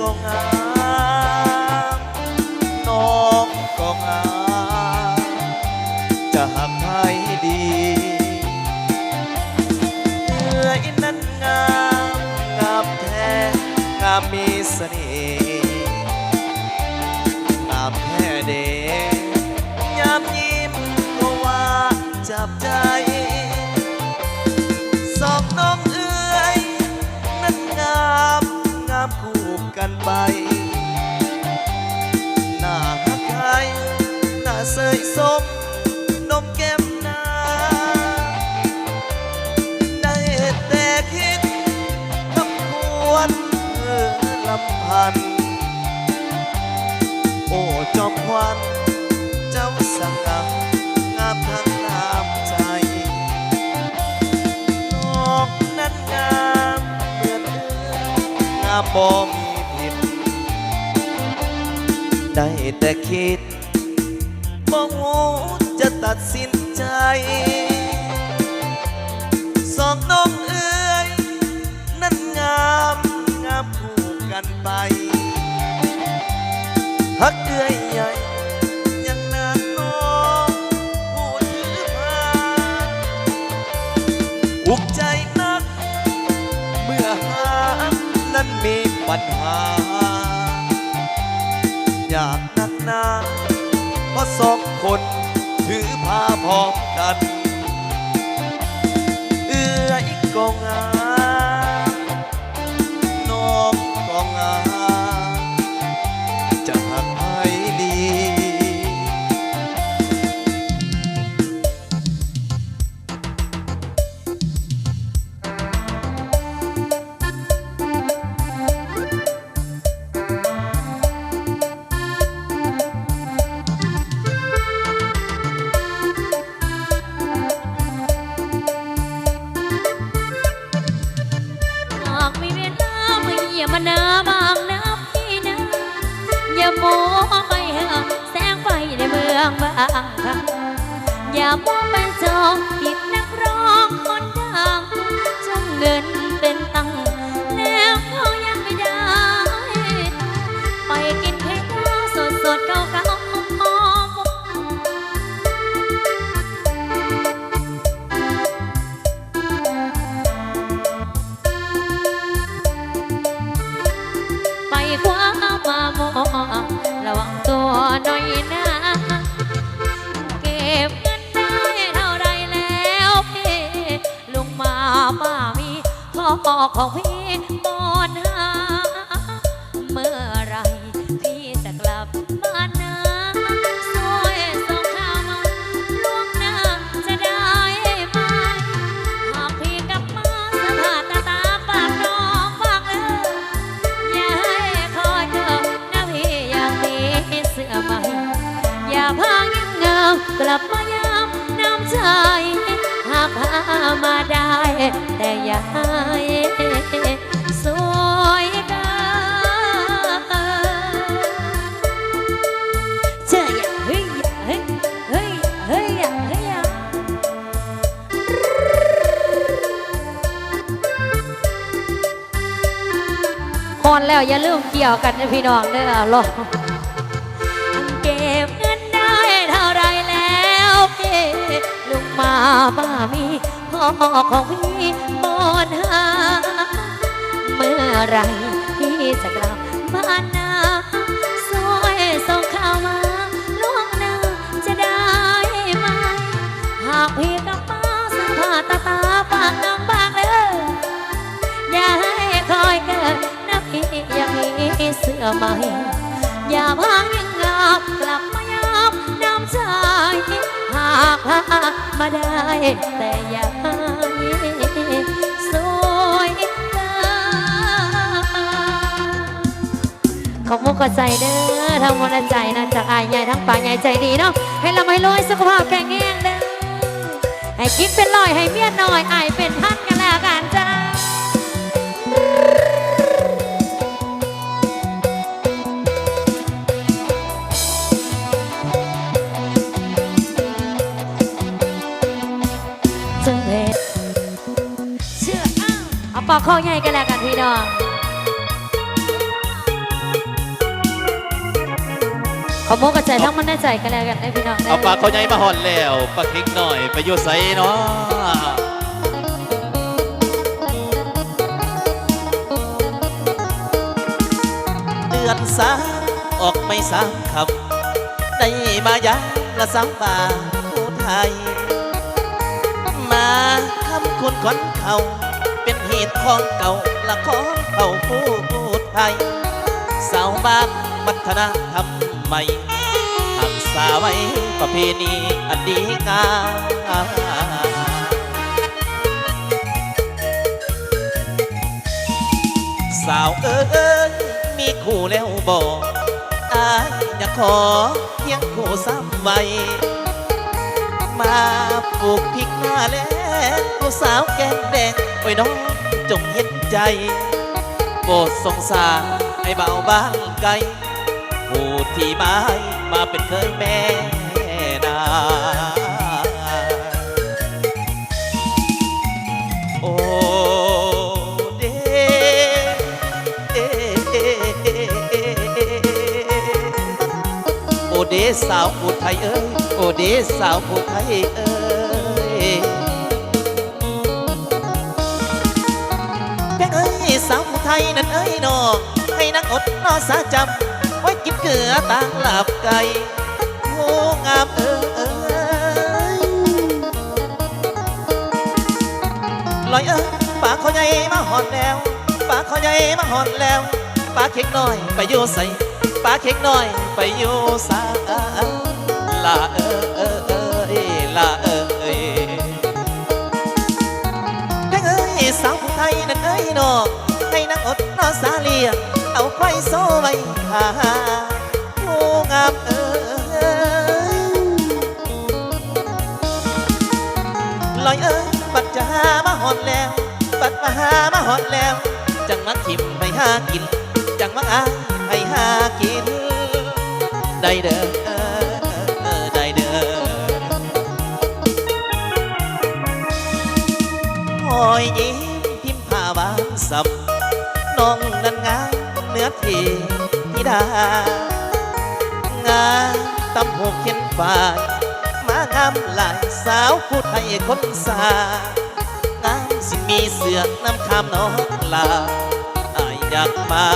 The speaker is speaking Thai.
ก็งามน้องก็งามจะหักใครดีเอ้ยนั้นงามงามแท้งามมีเสน่ห์งามแท้เด้ยามยิ้มก็ว่าจับใจสองน้องเอ้ยนั้นงามงามคู่กันไปหน้าหักใครหน้าเสยสมนมแก้มหน้าได้แต่คิดทำควรลำพันโอ้จอมควันเจ้าสังกัดงามทั้งน้ำใจน้องนั้นงามเหมือนเอื้องามบ่มีผิดได้แต่คิดบ่หูจะตัดสินใจสองน้องเอ้ยนั้นงามงามคู่กันไปฮักเอื้อยใหญ่ยังนางน้องผู้ถือพาอุกใจนักเมื่อหานั้นมีปัญหาอยากนักหนาเพราะสองคนถือพาพร้อมกันเอื้อยก็งามน้องก็งามจะหักให้ดีมาหน้าบางน้ำพี่นะอย่าโม้ไปหาแสงไฟในเมืองบางค่ะอย่าโม้ไปจองติดนักร้องคนดังจงเงินเป็นตังแล้วเขายังไม่ได้ไปกินเพชรสดสดเก่าเก่าหอมไปคว้ามาหมอระวังตัวหน่อยนะเก็บเงินได้เท่าไรแล้วพี่ลุงมาป้ามีพ่อของพี่บอนหาเมื่อไรพี่จะกลับบ้านนะสวยส่งข่าวมาล่วงหน้าจะได้ไหมหากพี่กลับมาสภาพตาปากน้องฟังอย่าให้คอยเธอนะพี่อยากมีเสื้อใหม่อย่าพายิ้มเงากลับมายามน้ำใจหากพามาได้แต่อย่าให้สวยเกินเชื่ออย่าเฮ้ยอย่าเฮ้ยเฮ้ยเฮ้ยอย่าเฮ้ยอย่าพอนแล้วอย่าลืมเกี่ยวกันนะพี่น้องเด้อรอเก็บเงินได้เท่าไรแล้วพี่ลุงมาป้ามีพ่อของพี่บอนหาเมื่อไรพี่จะกลับบ้านนาสวยส่งข่าวมาล่วงหน้าจะได้ไหมหากพี่กลับมาสภาพตาปากน้ำบางเลยอย่าให้คอยเกินนะพี่ยังมีเสื้อใหม่อย่าพังยังงามกลับมายามน้ำใจหากพามาได้แต่อย่าให้สวยเกินขอบมุกขอใจเด้อทั้งมวลใจนะจากอายใหญ่ทั้งป่าใหญ่ใจดีเนาะให้เราไม่รวยสุขภาพแข็งแรงเด้อให้กิ๊กเป็นร้อยให้เมียน้อยอายเป็นพันกันแล้วกันจ้าเอาปอกข้อใหญ่กันแล้วกันพี่น้อง เอาโมกระใจทั้งมันได้ใจกันแล้วกันได้พี่น้องได้ เอาปลาเขาใหญ่มาห่อนแล้วปลาเค็งหน่อยไปอยู่ไสเนาะเดือนสามออกไม่สามคำได้มายาละสามบาทผู้ไทย มาคำคุณขวัญเขาเป็นเหตุของเก่าละของเขาผู้ไทย สาวบ้านวัฒนธรรมใหม่หักษาไว้ประเพณีอันดีงามสาวเอ้ยมีคู่แล้วบอกอายอยากขอเพียงคู่ซ้ำไว้ มาปลูกพริกหน้าแล้งผู้สาวแก้มแดงโอ้ยน้องจงเห็นใจโปรดสงสารไอ้เบาบ้านไกลผู้ที่มาเป็นเคยแม่นาโอ้เดเอเอเอเอโอเดสาวผู้ไทยเอ้ยโอเดสาวผู้ไทยเอ้ยแกเอ้ยสาวผู้ไทยนั่นเอ้ยน้องให้นักอดนอสาจำไว้กินเกลือต่างหลับไก่ผู้งามเอ้ยลอยเอ้ยปากเขาใหญ่มาหอนแล้วปากเขาใหญ่มาหอนแล้วปากเค็งน้อยไปอยู่ใส่ปากเค็งน้อยไปอยู่สาลาลาแม่เอ้ยสาวผู้ไทยนั่นเอ้ยน้องให้นักอดนอสาเลียเอาไฟโซ่ไว้ขาผู้งามเอ้ยลอยเอ้ยปัดจะหามาหอนแล้วปัดมาหามาหอนแล้วจังมาทิมให้หากินจังมาอายให้หากินได้เด้อได้เด้อหอยยิ้มพิมพ์ผ้าบางสับน้องนั้นงามเนื้อทีธิดางามตำหูเขียนฝ่ายมางามหลายสาวผู้ไทยคนสางามสิมีเสือน้ำคำน้องลาอายอยากมา